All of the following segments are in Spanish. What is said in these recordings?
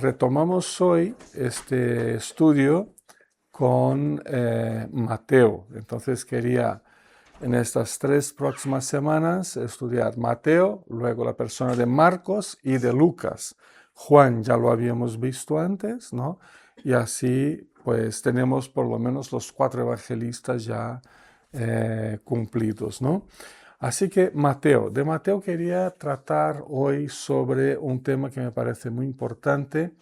retomamos hoy este estudio con Mateo. Entonces quería en estas 3 próximas semanas estudiar Mateo, luego la persona de Marcos y de Lucas. Juan ya lo habíamos visto antes, ¿no? Y así pues tenemos por lo menos los 4 evangelistas ya cumplidos, ¿no? Así que de Mateo quería tratar hoy sobre un tema que me parece muy importante.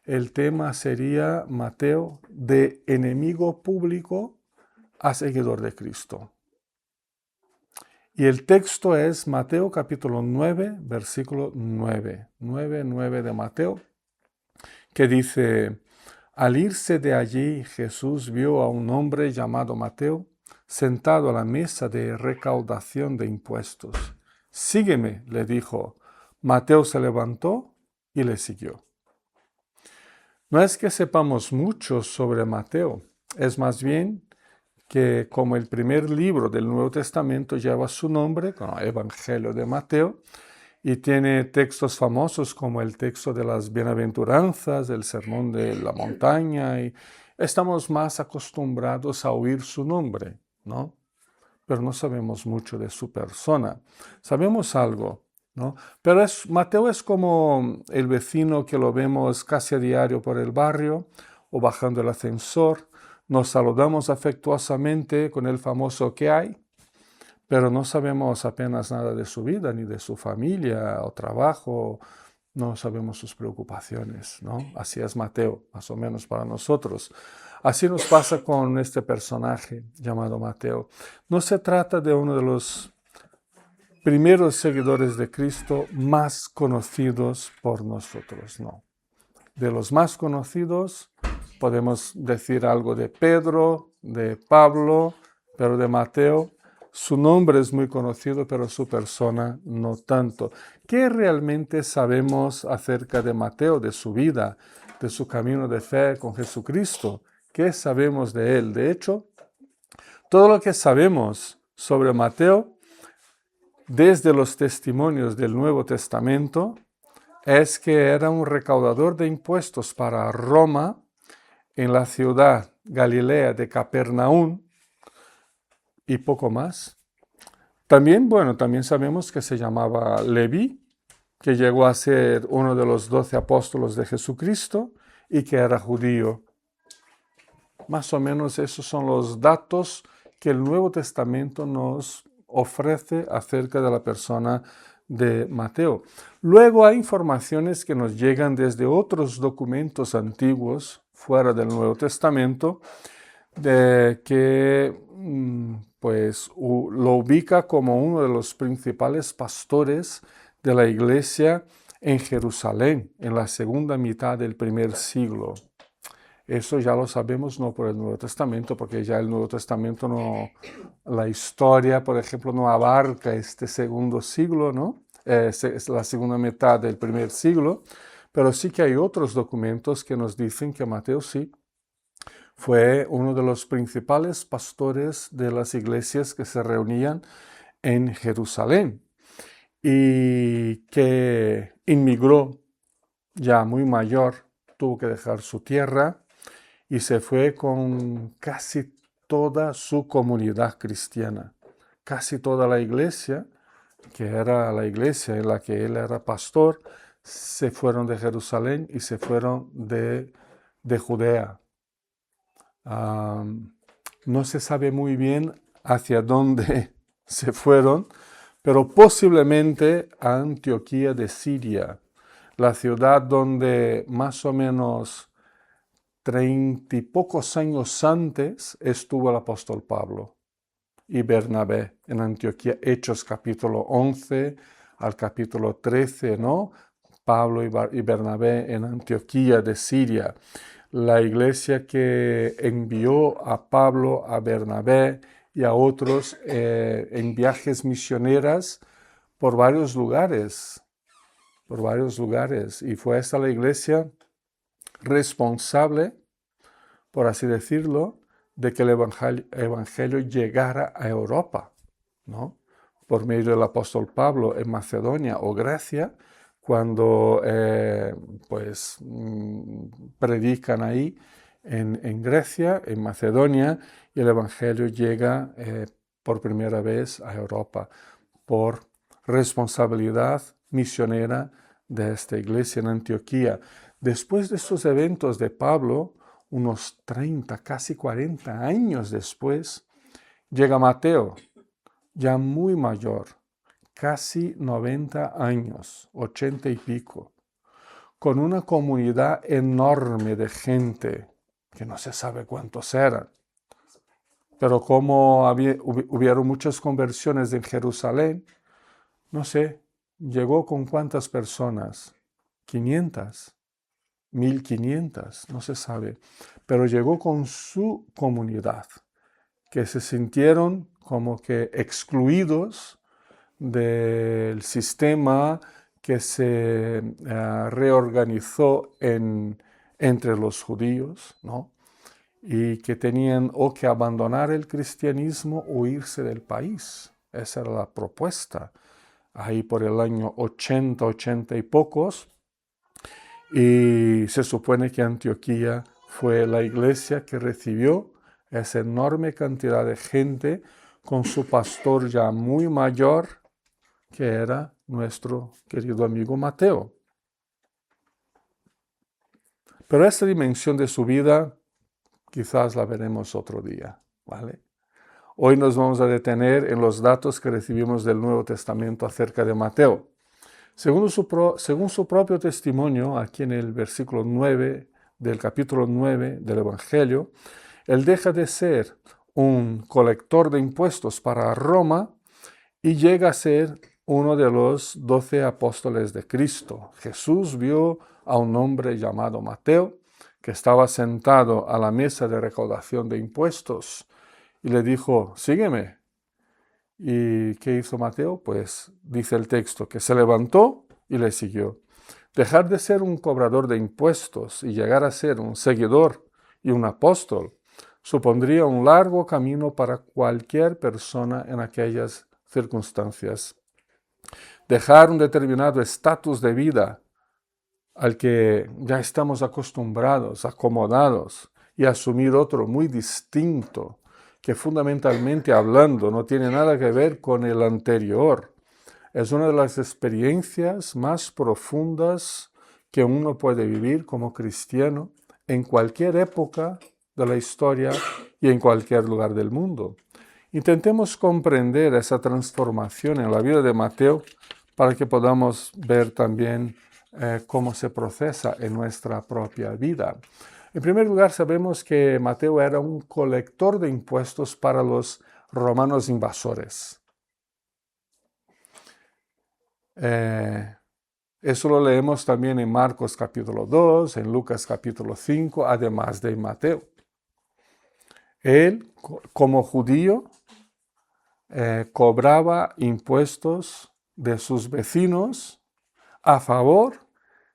El tema sería Mateo de enemigo público a seguidor de Cristo. Y el texto es Mateo capítulo 9, versículo 9. 9 de Mateo, que dice: al irse de allí, Jesús vio a un hombre llamado Mateo sentado a la mesa de recaudación de impuestos. Sígueme, le dijo. Mateo se levantó y le siguió. No es que sepamos mucho sobre Mateo, es más bien que como el primer libro del Nuevo Testamento lleva su nombre, como Evangelio de Mateo, y tiene textos famosos como el texto de las bienaventuranzas, el sermón de la montaña, y estamos más acostumbrados a oír su nombre, ¿no? Pero no sabemos mucho de su persona. Sabemos algo, ¿no? Pero Mateo es como el vecino que lo vemos casi a diario por el barrio o bajando el ascensor. Nos saludamos afectuosamente con el famoso ¿qué hay? Pero no sabemos apenas nada de su vida, ni de su familia o trabajo, no sabemos sus preocupaciones, ¿no? Así es Mateo, más o menos para nosotros. Así nos pasa con este personaje llamado Mateo. No se trata de uno de los primeros seguidores de Cristo más conocidos por nosotros, no. De los más conocidos podemos decir algo de Pedro, de Pablo, pero de Mateo, su nombre es muy conocido, pero su persona no tanto. ¿Qué realmente sabemos acerca de Mateo, de su vida, de su camino de fe con Jesucristo? ¿Qué sabemos de él? De hecho, todo lo que sabemos sobre Mateo, desde los testimonios del Nuevo Testamento, es que era un recaudador de impuestos para Roma en la ciudad Galilea de Capernaum y poco más. También sabemos que se llamaba Leví, que llegó a ser uno de los 12 apóstolos de Jesucristo y que era judío. Más o menos esos son los datos que el Nuevo Testamento nos ofrece acerca de la persona de Mateo. Luego hay informaciones que nos llegan desde otros documentos antiguos fuera del Nuevo Testamento que lo ubica como uno de los principales pastores de la iglesia en Jerusalén en la segunda mitad del primer siglo. Eso ya lo sabemos no por el Nuevo Testamento, porque ya el Nuevo Testamento la historia, por ejemplo, no abarca este segundo siglo, ¿no? Es la segunda mitad del primer siglo, pero sí que hay otros documentos que nos dicen que Mateo sí fue uno de los principales pastores de las iglesias que se reunían en Jerusalén y que inmigró ya muy mayor, tuvo que dejar su tierra y se fue con casi toda su comunidad cristiana. Casi toda la iglesia, que era la iglesia en la que él era pastor, se fueron de Jerusalén y se fueron de Judea. No se sabe muy bien hacia dónde se fueron, pero posiblemente a Antioquía de Siria, la ciudad donde más o menos 30 y pocos años antes estuvo el apóstol Pablo y Bernabé en Antioquía, Hechos capítulo 11 al capítulo 13, ¿no? Pablo y Bernabé en Antioquía de Siria. La iglesia que envió a Pablo, a Bernabé y a otros en viajes misioneras por varios lugares. Y fue esta la iglesia responsable, por así decirlo, de que el evangelio llegara a Europa, ¿no? Por medio del apóstol Pablo en Macedonia o Grecia, cuando predican ahí en Grecia, en Macedonia, y el Evangelio llega por primera vez a Europa por responsabilidad misionera de esta iglesia en Antioquía. Después de estos eventos de Pablo, unos 30, casi 40 años después, llega Mateo, ya muy mayor, casi 90 años, 80 y pico, con una comunidad enorme de gente, que no se sabe cuántos eran. Pero como hubieron muchas conversiones en Jerusalén, no sé, llegó con cuántas personas, 500, 1500, no se sabe, pero llegó con su comunidad, que se sintieron como que excluidos del sistema que se reorganizó entre los judíos, ¿no? Y que tenían o que abandonar el cristianismo o irse del país. Esa era la propuesta. Ahí por el año 80, 80 y pocos, y se supone que Antioquía fue la iglesia que recibió esa enorme cantidad de gente con su pastor ya muy mayor, que era nuestro querido amigo Mateo. Pero esta dimensión de su vida quizás la veremos otro día, ¿vale? Hoy nos vamos a detener en los datos que recibimos del Nuevo Testamento acerca de Mateo. Según su propio testimonio, aquí en el versículo 9 del capítulo 9 del Evangelio, él deja de ser un colector de impuestos para Roma y llega a ser uno de los 12 apóstoles de Cristo. Jesús vio a un hombre llamado Mateo, que estaba sentado a la mesa de recaudación de impuestos, y le dijo, sígueme. ¿Y qué hizo Mateo? Pues dice el texto que se levantó y le siguió. Dejar de ser un cobrador de impuestos y llegar a ser un seguidor y un apóstol supondría un largo camino para cualquier persona en aquellas circunstancias. Dejar un determinado estatus de vida al que ya estamos acostumbrados, acomodados, y asumir otro muy distinto, que fundamentalmente hablando no tiene nada que ver con el anterior. Es una de las experiencias más profundas que uno puede vivir como cristiano en cualquier época de la historia y en cualquier lugar del mundo. Intentemos comprender esa transformación en la vida de Mateo para que podamos ver también cómo se procesa en nuestra propia vida. En primer lugar, sabemos que Mateo era un colector de impuestos para los romanos invasores. Eso lo leemos también en Marcos capítulo 2, en Lucas capítulo 5, además de Mateo. Él, como judío, cobraba impuestos de sus vecinos a favor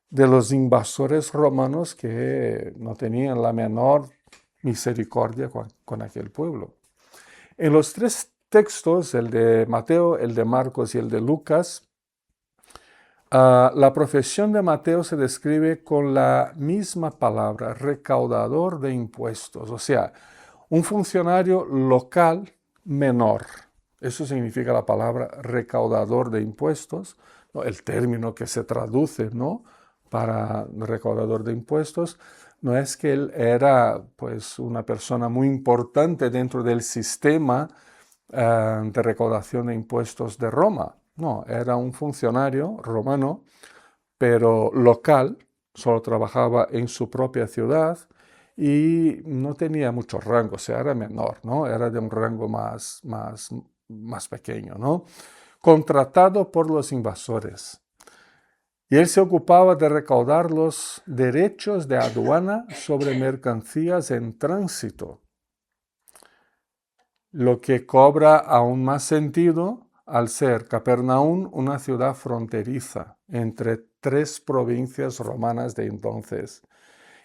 de los invasores romanos que no tenían la menor misericordia con aquel pueblo. En los tres textos, el de Mateo, el de Marcos y el de Lucas, la profesión de Mateo se describe con la misma palabra, recaudador de impuestos, o sea, un funcionario local menor. Eso significa la palabra recaudador de impuestos, ¿no? El término que se traduce, ¿no?, para recaudador de impuestos. No es que él era pues una persona muy importante dentro del sistema de recaudación de impuestos de Roma. No, era un funcionario romano, pero local, solo trabajaba en su propia ciudad y no tenía mucho rango, o sea, era menor, ¿no? Era de un rango más pequeño, ¿no? Contratado por los invasores. Y él se ocupaba de recaudar los derechos de aduana sobre mercancías en tránsito, lo que cobra aún más sentido al ser Capernaum una ciudad fronteriza entre tres provincias romanas de entonces.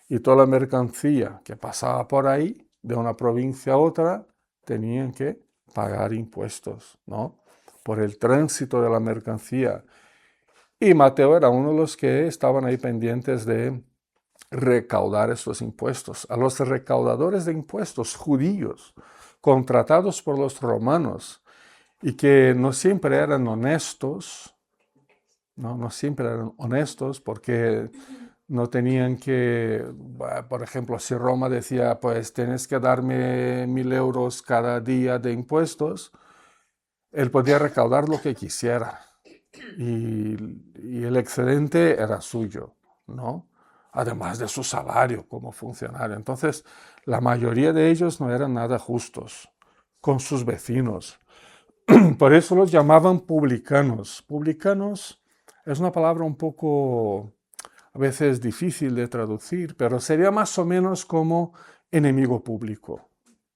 Y toda la mercancía que pasaba por ahí, de una provincia a otra, tenían que pagar impuestos, ¿no?, por el tránsito de la mercancía. Y Mateo era uno de los que estaban ahí pendientes de recaudar estos impuestos. A los recaudadores de impuestos judíos, contratados por los romanos, y que no siempre eran honestos, no siempre eran honestos porque no tenían que, por ejemplo, si Roma decía, pues tienes que darme 1.000 euros cada día de impuestos, él podía recaudar lo que quisiera y el excedente era suyo, ¿no? Además de su salario como funcionario. Entonces, la mayoría de ellos no eran nada justos con sus vecinos. Por eso los llamaban publicanos. Publicanos es una palabra un poco, a veces difícil de traducir, pero sería más o menos como enemigo público,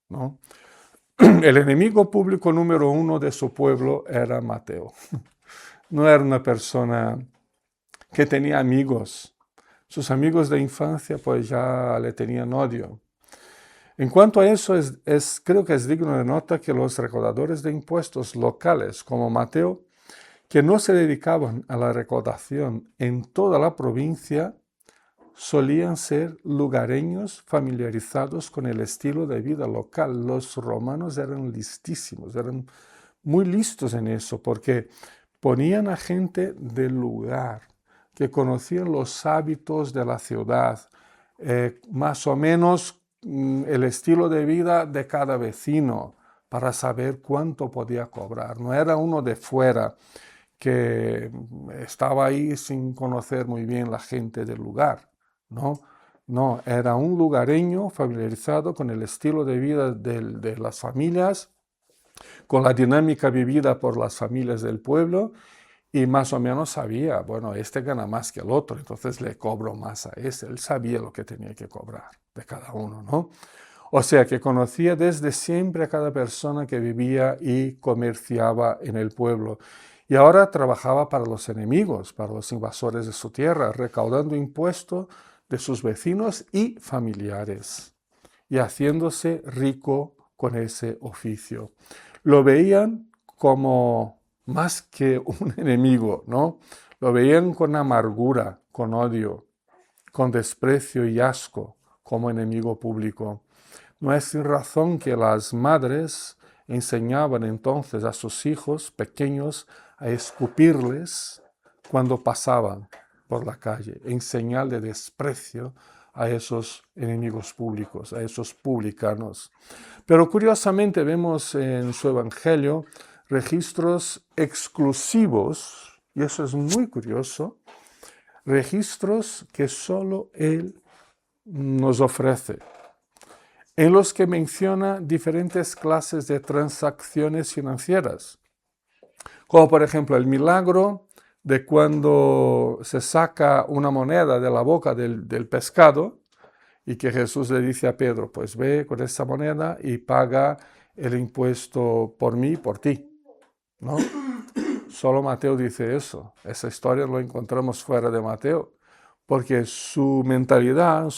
¿no? El enemigo público número uno de su pueblo era Mateo. No era una persona que tenía amigos. Sus amigos de infancia pues ya le tenían odio. En cuanto a eso, creo que es digno de nota que los recaudadores de impuestos locales como Mateo, que no se dedicaban a la recaudación en toda la provincia, solían ser lugareños familiarizados con el estilo de vida local. Los romanos eran listísimos, eran muy listos en eso, porque ponían a gente del lugar, que conocían los hábitos de la ciudad, más o menos el estilo de vida de cada vecino, para saber cuánto podía cobrar. No era uno de fuera que estaba ahí sin conocer muy bien la gente del lugar, ¿no? No, era un lugareño familiarizado con el estilo de vida de las familias, con la dinámica vivida por las familias del pueblo, y más o menos sabía, bueno, este gana más que el otro, entonces le cobro más a ese. Él sabía lo que tenía que cobrar de cada uno, ¿no? O sea, que conocía desde siempre a cada persona que vivía y comerciaba en el pueblo. Y ahora trabajaba para los enemigos, para los invasores de su tierra, recaudando impuestos de sus vecinos y familiares y haciéndose rico con ese oficio. Lo veían como más que un enemigo, ¿no? Lo veían con amargura, con odio, con desprecio y asco como enemigo público. No es sin razón que las madres enseñaban entonces a sus hijos pequeños a escupirles cuando pasaban por la calle, en señal de desprecio a esos enemigos públicos, a esos publicanos. Pero curiosamente vemos en su evangelio registros exclusivos, y eso es muy curioso, registros que solo él nos ofrece, en los que menciona diferentes clases de transacciones financieras, como por ejemplo el milagro de cuando se saca una moneda de la boca del pescado y que Jesús le dice a Pedro, pues ve con esa moneda y paga el impuesto por mí, por ti, ¿no? Solo Mateo dice eso. Esa historia lo encontramos fuera de Mateo, porque su mentalidad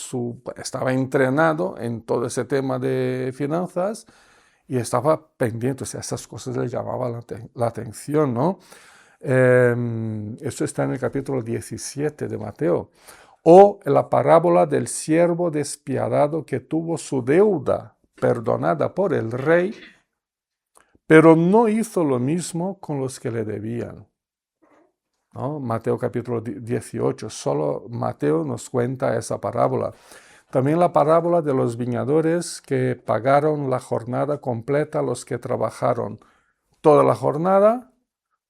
estaba entrenado en todo ese tema de finanzas y estaba pendiente, o sea, esas cosas le llamaban la atención, ¿no? Esto está en el capítulo 17 de Mateo. O la parábola del siervo despiadado que tuvo su deuda perdonada por el rey, pero no hizo lo mismo con los que le debían, ¿no? Mateo capítulo 18, solo Mateo nos cuenta esa parábola. También la parábola de los viñadores que pagaron la jornada completa a los que trabajaron toda la jornada,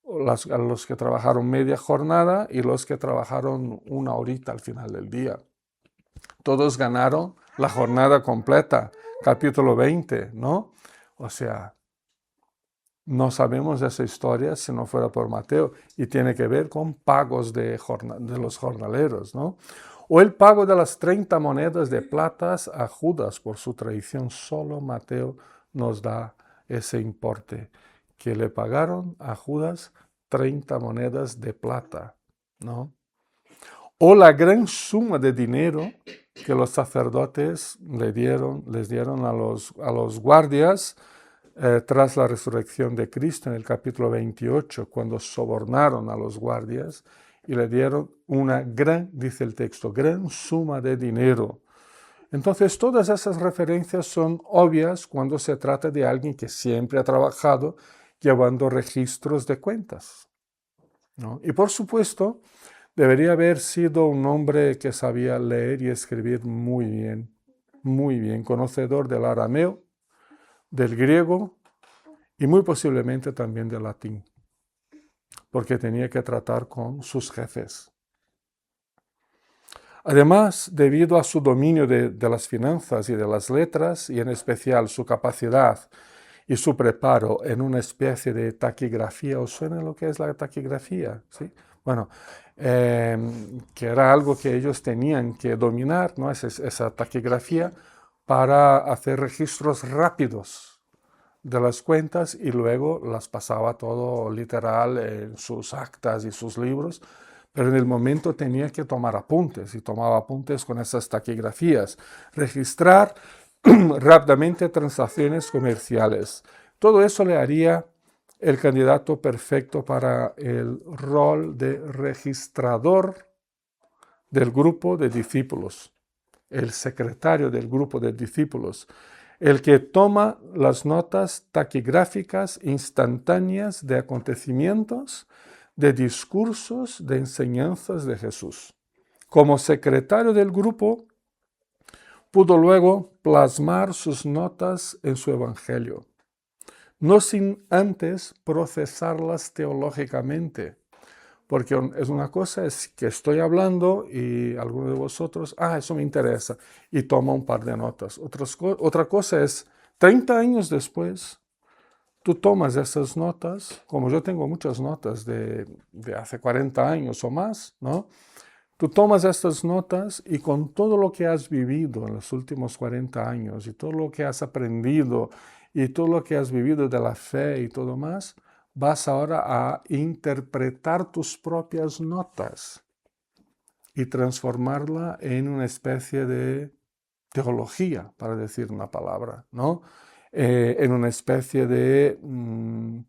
a los que trabajaron media jornada y los que trabajaron una horita al final del día. Todos ganaron la jornada completa, capítulo 20, ¿no? O sea, no sabemos de esa historia si no fuera por Mateo y tiene que ver con pagos de los jornaleros, ¿no? O el pago de las 30 monedas de plata a Judas por su traición. Solo Mateo nos da ese importe, que le pagaron a Judas 30 monedas de plata, ¿no? O la gran suma de dinero que los sacerdotes les dieron a los guardias tras la resurrección de Cristo en el capítulo 28, cuando sobornaron a los guardias y le dieron una gran, dice el texto, gran suma de dinero. Entonces, todas esas referencias son obvias cuando se trata de alguien que siempre ha trabajado llevando registros de cuentas, ¿no? Y por supuesto, debería haber sido un hombre que sabía leer y escribir muy bien, conocedor del arameo, del griego y muy posiblemente también del latín, porque tenía que tratar con sus jefes. Además, debido a su dominio de las finanzas y de las letras, y en especial su capacidad y su preparo en una especie de taquigrafía, ¿os suena lo que es la taquigrafía? ¿Sí? Bueno, que era algo que ellos tenían que dominar, ¿no? Esa taquigrafía para hacer registros rápidos de las cuentas y luego las pasaba todo literal en sus actas y sus libros, pero en el momento tenía que tomar apuntes y tomaba apuntes con esas taquigrafías, registrar rápidamente transacciones comerciales. Todo eso le haría el candidato perfecto para el rol de registrador del grupo de discípulos, el secretario del grupo de discípulos, el que toma las notas taquigráficas instantáneas de acontecimientos, de discursos, de enseñanzas de Jesús. Como secretario del grupo, pudo luego plasmar sus notas en su evangelio, no sin antes procesarlas teológicamente, porque es una cosa es que estoy hablando y alguno de vosotros, eso me interesa, y toma un par de notas. Otra cosa es, 30 años después, tú tomas esas notas, como yo tengo muchas notas de hace 40 años o más, ¿no? Tú tomas estas notas y con todo lo que has vivido en los últimos 40 años y todo lo que has aprendido y todo lo que has vivido de la fe y todo más, vas ahora a interpretar tus propias notas y transformarla en una especie de teología, para decir una palabra, ¿no? En una especie de un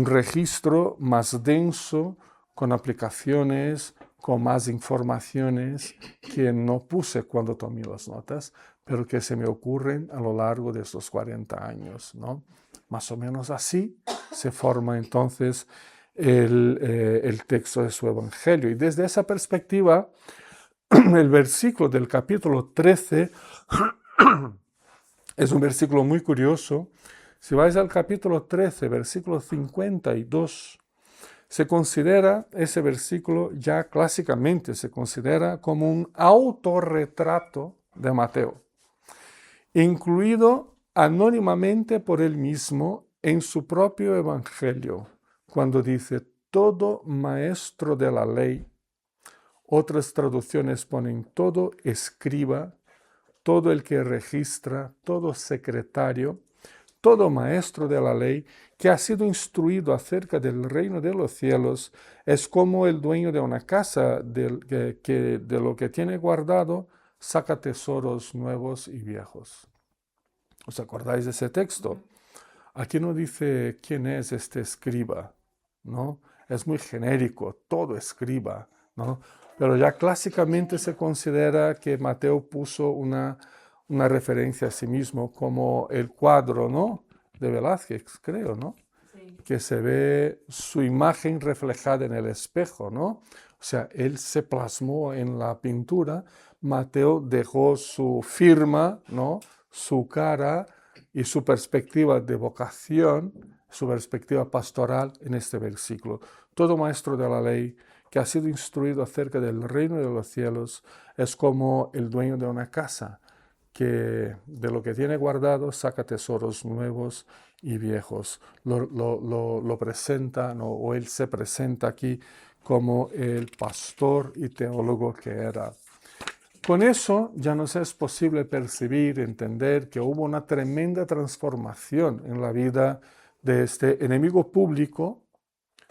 registro más denso, con aplicaciones, con más informaciones que no puse cuando tomé las notas, pero que se me ocurren a lo largo de estos 40 años, ¿no? Más o menos así se forma entonces el texto de su evangelio. Y desde esa perspectiva, el versículo del capítulo 13 es un versículo muy curioso. Si vais al capítulo 13, versículo 52, se considera ese versículo ya clásicamente, se considera como un autorretrato de Mateo, incluido anónimamente por él mismo en su propio evangelio, cuando dice, todo maestro de la ley, otras traducciones ponen todo escriba, todo el que registra, todo secretario, todo maestro de la ley que ha sido instruido acerca del reino de los cielos, es como el dueño de una casa que de lo que tiene guardado saca tesoros nuevos y viejos. ¿Os acordáis de ese texto? Aquí no dice quién es este escriba, ¿no? Es muy genérico, todo escriba, ¿no? Pero ya clásicamente se considera que Mateo puso una referencia a sí mismo como el cuadro, ¿no? De Velázquez, creo, ¿no? Sí. Que se ve su imagen reflejada en el espejo, ¿no? O sea, él se plasmó en la pintura, Mateo dejó su firma, ¿no? Su cara y su perspectiva de vocación, su perspectiva pastoral en este versículo. Todo maestro de la ley que ha sido instruido acerca del reino de los cielos es como el dueño de una casa, que de lo que tiene guardado saca tesoros nuevos y viejos. Lo presenta, ¿no? O él se presenta aquí como el pastor y teólogo que era. Con eso ya nos es posible percibir, entender que hubo una tremenda transformación en la vida de este enemigo público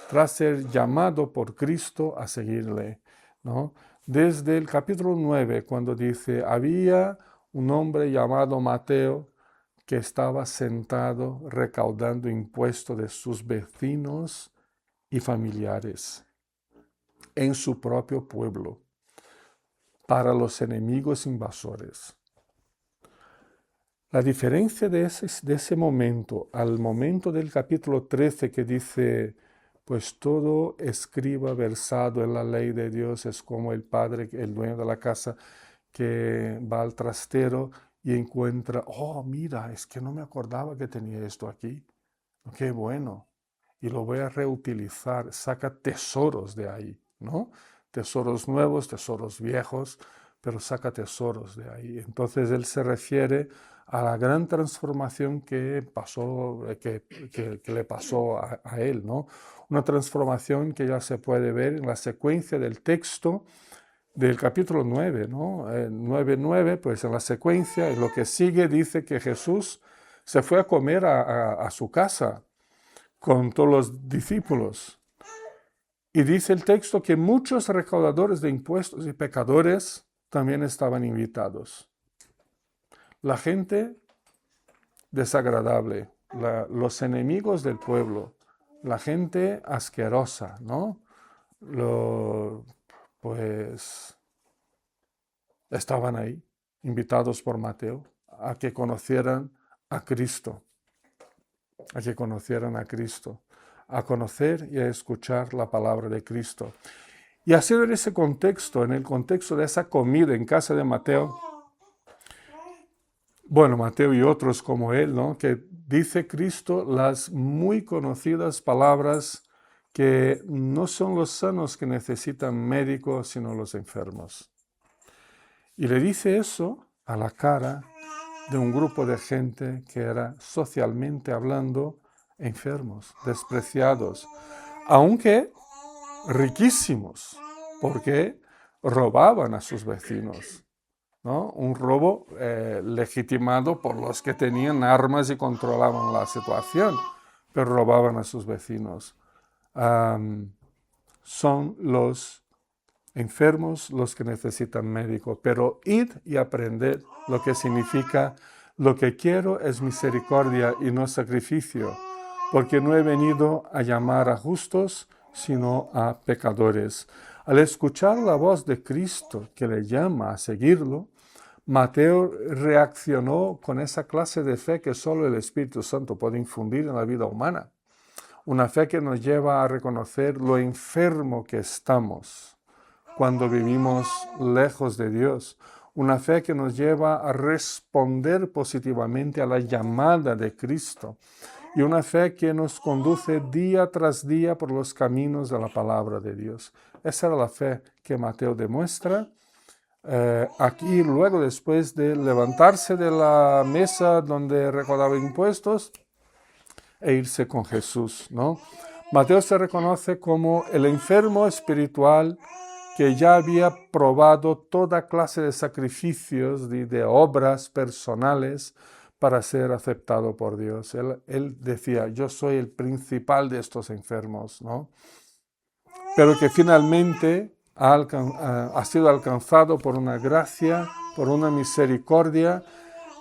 tras ser llamado por Cristo a seguirle, ¿no? Desde el capítulo 9, cuando dice, había un hombre llamado Mateo que estaba sentado recaudando impuestos de sus vecinos y familiares. en su propio pueblo para los enemigos invasores. La diferencia de ese momento al momento del capítulo 13 que dice, pues todo escriba versado en la ley de Dios es como el padre, el dueño de la casa, que va al trastero y encuentra, oh, mira, es que no me acordaba que tenía esto aquí. Qué bueno. Y lo voy a reutilizar. Saca tesoros de ahí, ¿no? Tesoros nuevos, tesoros viejos, pero saca tesoros de ahí. Entonces él se refiere a la gran transformación que pasó, que le pasó a él, ¿no? Una transformación que ya se puede ver en la secuencia del texto del capítulo 9, ¿no? 9:9, pues en la secuencia, en lo que sigue, dice que Jesús se fue a comer a su casa con todos los discípulos. Y dice el texto que muchos recaudadores de impuestos y pecadores también estaban invitados. La gente desagradable, los enemigos del pueblo, la gente asquerosa, ¿no? Pues estaban ahí, invitados por Mateo, a que conocieran a Cristo, a conocer y a escuchar la palabra de Cristo. Y ha sido en ese contexto, en el contexto de esa comida en casa de Mateo, bueno, Mateo y otros como él, ¿no? Que dice Cristo las muy conocidas palabras que no son los sanos que necesitan médicos, sino los enfermos. Y le dice eso a la cara de un grupo de gente que era socialmente hablando enfermos, despreciados, aunque riquísimos, porque robaban a sus vecinos, ¿no? Un robo legitimado por los que tenían armas y controlaban la situación, pero robaban a sus vecinos. Son los enfermos los que necesitan médico, pero id y aprended lo que significa: lo que quiero es misericordia y no sacrificio, porque no he venido a llamar a justos, sino a pecadores. Al escuchar la voz de Cristo que le llama a seguirlo, Mateo reaccionó con esa clase de fe que solo el Espíritu Santo puede infundir en la vida humana. Una fe que nos lleva a reconocer lo enfermo que estamos cuando vivimos lejos de Dios. Una fe que nos lleva a responder positivamente a la llamada de Cristo. Y una fe que nos conduce día tras día por los caminos de la palabra de Dios. Esa era la fe que Mateo demuestra aquí, luego, después de levantarse de la mesa donde recaudaba impuestos e irse con Jesús, ¿no? Mateo se reconoce como el enfermo espiritual que ya había probado toda clase de sacrificios y de obras personales para ser aceptado por Dios. Él decía, yo soy el principal de estos enfermos, ¿no? Pero que finalmente ha sido alcanzado por una gracia, por una misericordia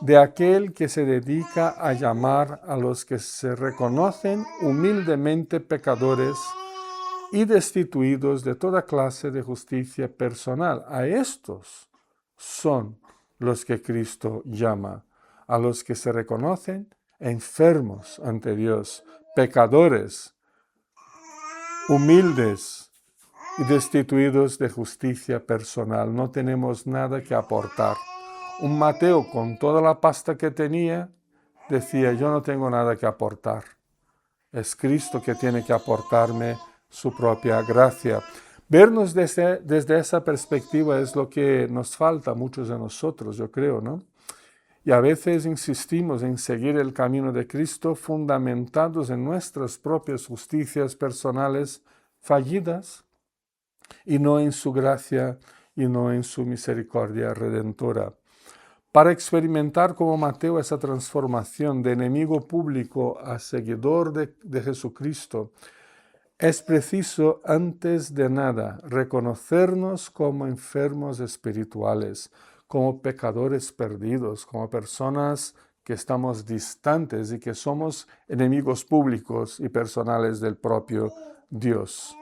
de aquel que se dedica a llamar a los que se reconocen humildemente pecadores y destituidos de toda clase de justicia personal. A estos son los que Cristo llama, a los que se reconocen enfermos ante Dios, pecadores, humildes y destituidos de justicia personal. No tenemos nada que aportar. Un Mateo, con toda la pasta que tenía, decía, yo no tengo nada que aportar. Es Cristo que tiene que aportarme su propia gracia. Vernos desde esa perspectiva es lo que nos falta a muchos de nosotros, yo creo, ¿no? Y a veces insistimos en seguir el camino de Cristo fundamentados en nuestras propias justicias personales fallidas y no en su gracia y no en su misericordia redentora. Para experimentar como Mateo esa transformación de enemigo público a seguidor de Jesucristo, es preciso, antes de nada, reconocernos como enfermos espirituales, como pecadores perdidos, como personas que estamos distantes y que somos enemigos públicos y personales del propio Dios.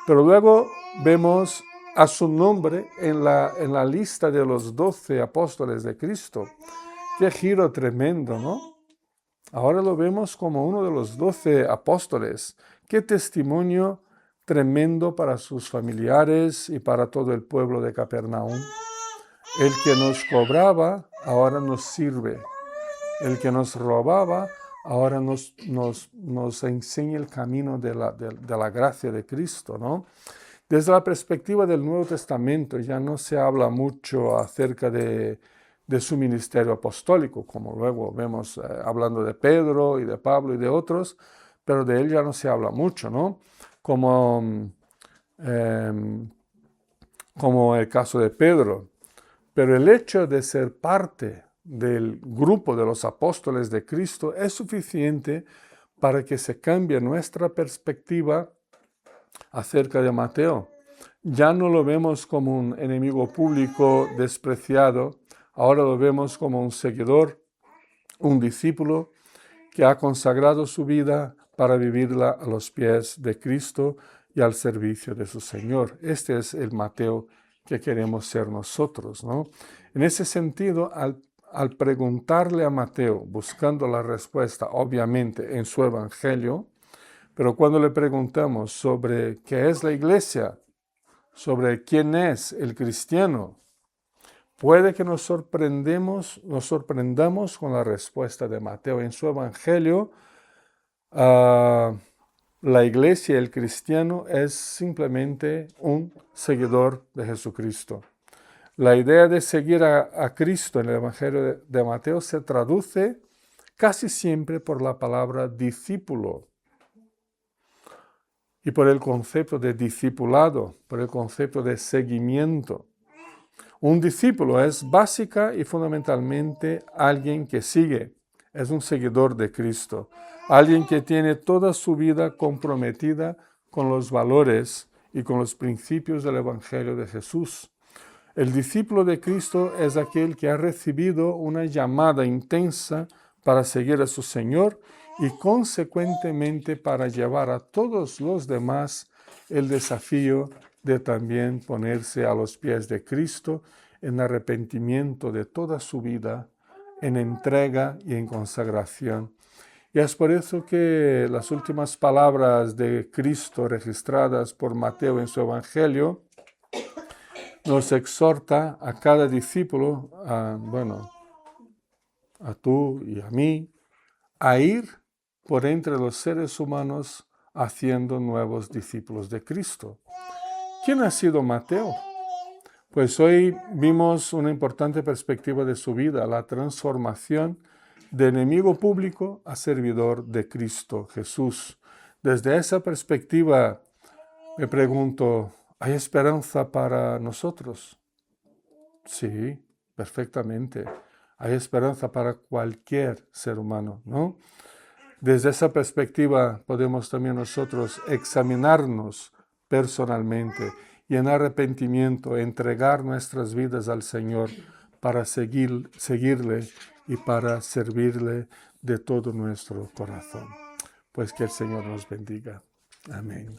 Pero luego vemos a su nombre en la lista de los 12 apóstoles de Cristo. Qué giro tremendo, ¿no? Ahora lo vemos como uno de los 12 apóstoles. Qué testimonio tremendo para sus familiares y para todo el pueblo de Capernaum. El que nos cobraba, ahora nos sirve. El que nos robaba, ahora nos enseña el camino de la gracia de Cristo, ¿no? Desde la perspectiva del Nuevo Testamento ya no se habla mucho acerca de su ministerio apostólico, como luego vemos hablando de Pedro y de Pablo y de otros, pero de él ya no se habla mucho, ¿no? Como el caso de Pedro. Pero el hecho de ser parte del grupo de los apóstoles de Cristo es suficiente para que se cambie nuestra perspectiva acerca de Mateo. Ya no lo vemos como un enemigo público despreciado, ahora lo vemos como un seguidor, un discípulo que ha consagrado su vida para vivirla a los pies de Cristo y al servicio de su Señor. Este es el Mateo que queremos ser nosotros, ¿no? En ese sentido, al preguntarle a Mateo, buscando la respuesta, obviamente, en su evangelio, pero cuando le preguntamos sobre qué es la iglesia, sobre quién es el cristiano, puede que nos sorprendamos con la respuesta de Mateo. En su evangelio, la iglesia, el cristiano, es simplemente un seguidor de Jesucristo. La idea de seguir a Cristo en el evangelio de Mateo se traduce casi siempre por la palabra discípulo y por el concepto de discipulado, por el concepto de seguimiento. Un discípulo es básica y fundamentalmente alguien que sigue, es un seguidor de Cristo, alguien que tiene toda su vida comprometida con los valores y con los principios del Evangelio de Jesús. El discípulo de Cristo es aquel que ha recibido una llamada intensa para seguir a su Señor y consecuentemente para llevar a todos los demás el desafío de también ponerse a los pies de Cristo en arrepentimiento de toda su vida, en entrega y en consagración. Y es por eso que las últimas palabras de Cristo registradas por Mateo en su Evangelio nos exhorta a cada discípulo, a tú y a mí, a ir por entre los seres humanos haciendo nuevos discípulos de Cristo. ¿Quién ha sido Mateo? Pues hoy vimos una importante perspectiva de su vida, la transformación de enemigo público a servidor de Cristo Jesús. Desde esa perspectiva me pregunto, ¿hay esperanza para nosotros? Sí, perfectamente. Hay esperanza para cualquier ser humano, ¿no? Desde esa perspectiva podemos también nosotros examinarnos personalmente y en arrepentimiento entregar nuestras vidas al Señor para seguirle y para servirle de todo nuestro corazón. Pues que el Señor nos bendiga. Amén.